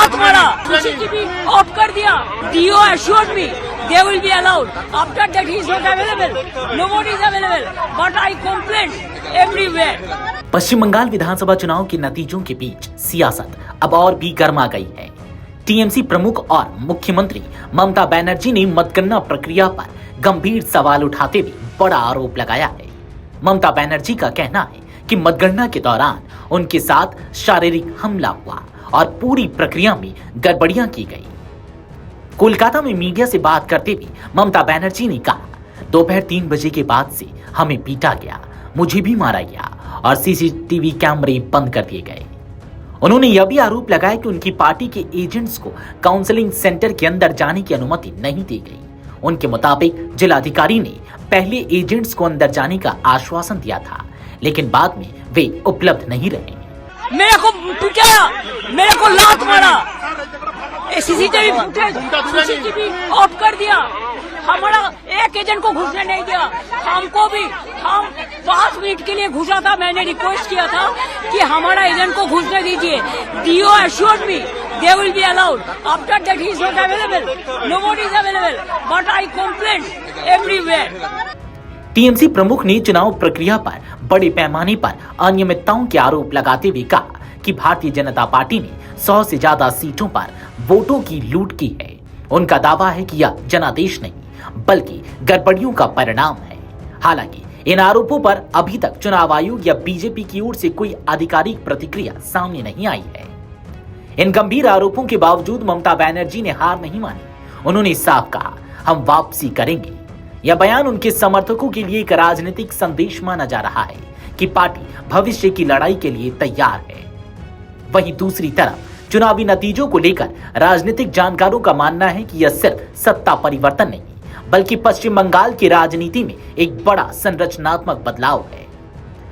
लात मारा, CCTV off कर दिया। DO assured me they will be allowed. After that he is not available. Nobody is available. But I complained everywhere. पश्चिम बंगाल विधानसभा चुनाव के नतीजों के बीच सियासत अब और भी गर्मा गई है। टीएमसी प्रमुख और मुख्यमंत्री ममता बनर्जी ने मतगणना प्रक्रिया पर गंभीर सवाल उठाते हुए बड़ा आरोप लगाया है। ममता बनर्जी का कहना है कि मतगणना के दौरान उनके साथ शारीरिक हमला हुआ और पूरी प्रक्रिया में गड़बड़ियां की गई। कोलकाता में मीडिया से बात करते हुए ममता बनर्जी ने कहा, दोपहर 3 बजे के बाद से हमें पीटा गया, मुझे भी मारा गया और सीसीटीवी कैमरे बंद कर दिए गए। उन्होंने यह भी आरोप लगाया कि उनकी पार्टी के एजेंट्स को काउंसलिंग सेंटर के अंदर जाने की अनुमति नहीं दी गई। उनके मुताबिक जिलाधिकारी ने पहले एजेंट्स को अंदर जाने का आश्वासन दिया था, लेकिन बाद में वे उपलब्ध नहीं रहे। मेरे को पिटाया, मेरे को लात मारा, सीसीटीवी फुटेज सीसीटीवी ऑफ कर दिया। हमारा एक एजेंट को घुसने नहीं दिया, हमको भी। हम 5 मिनट के लिए घुसा था, मैंने रिक्वेस्ट किया था कि हमारा एजेंट को घुसने दीजिए। DO assured me they will be allowed. After that he is not available. Nobody is available. But I complained everywhere. TMC प्रमुख ने चुनाव प्रक्रिया पर बड़े पैमाने पर अनियमितताओं के आरोप लगाते हुए कहा कि भारतीय जनता पार्टी ने 100 से ज्यादा सीटों पर वोटों की लूट की है। उनका दावा है कि यह जनादेश नहीं बल्कि गड़बड़ियों का परिणाम है। हालांकि इन आरोपों पर अभी तक चुनाव आयोग या बीजेपी की ओर से कोई आधिकारिक प्रतिक्रिया सामने नहीं आई है। इन गंभीर आरोपों के बावजूद ममता बनर्जी ने हार नहीं मानी। उन्होंने साफ कहा, हम वापसी करेंगे। यह बयान उनके समर्थकों के लिए एक राजनीतिक संदेश माना जा रहा है कि पार्टी भविष्य की लड़ाई के लिए तैयार है। वहीं दूसरी तरफ चुनावी नतीजों को लेकर राजनीतिक जानकारों का मानना है कि यह सिर्फ सत्ता परिवर्तन नहीं बल्कि पश्चिम बंगाल की राजनीति में एक बड़ा संरचनात्मक बदलाव है।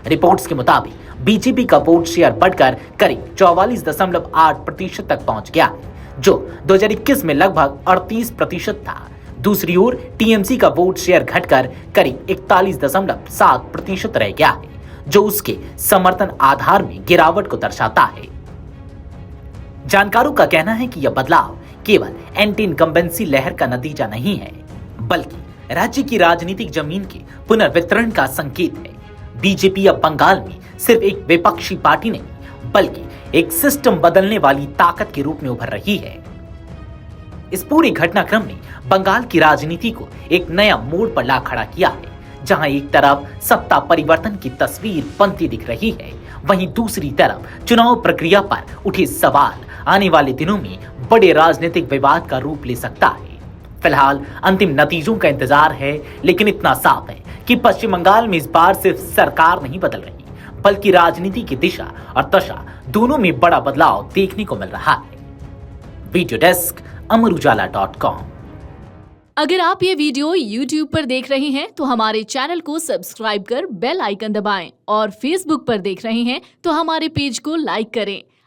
रिपोर्ट्स के मुताबिक बीजेपी का वोट शेयर बढ़कर करीब 44.8% तक पहुंच गया है, जो 2021 में लगभग 38% था। दूसरी ओर टीएमसी का वोट शेयर घटकर करीब 41.7% रह गया है, जो उसके समर्थन आधार में गिरावट को दर्शाता है। जानकारों का कहना है कि यह बदलाव केवल एंटी इनकम्बेंसी लहर का नतीजा नहीं है, बल्कि राज्य की राजनीतिक जमीन के पुनर्वितरण का संकेत है। बीजेपी अब बंगाल में सिर्फ एक विपक्षी पार्टी नहीं बल्कि एक सिस्टम बदलने वाली ताकत के रूप में उभर रही है। इस पूरे घटनाक्रम ने बंगाल की राजनीति को एक नया मोड़ पर ला खड़ा किया है, जहां एक तरफ सत्ता परिवर्तन की तस्वीर बनती दिख रही है, वहीं दूसरी तरफ चुनाव प्रक्रिया पर उठे सवाल आने वाले दिनों में बड़े राजनीतिक विवाद का रूप ले सकता है। फिलहाल अंतिम नतीजों का इंतजार है, लेकिन इतना साफ है कि पश्चिम बंगाल में इस बार सिर्फ सरकार नहीं बदल रही बल्कि राजनीति की दिशा और दशा दोनों में बड़ा बदलाव देखने को मिल रहा है। वीडियो डेस्क अमरउजाला.com। अगर आप ये वीडियो YouTube पर देख रहे हैं तो हमारे चैनल को सब्सक्राइब कर बेल आइकन दबाएं और Facebook पर देख रहे हैं तो हमारे पेज को लाइक करें।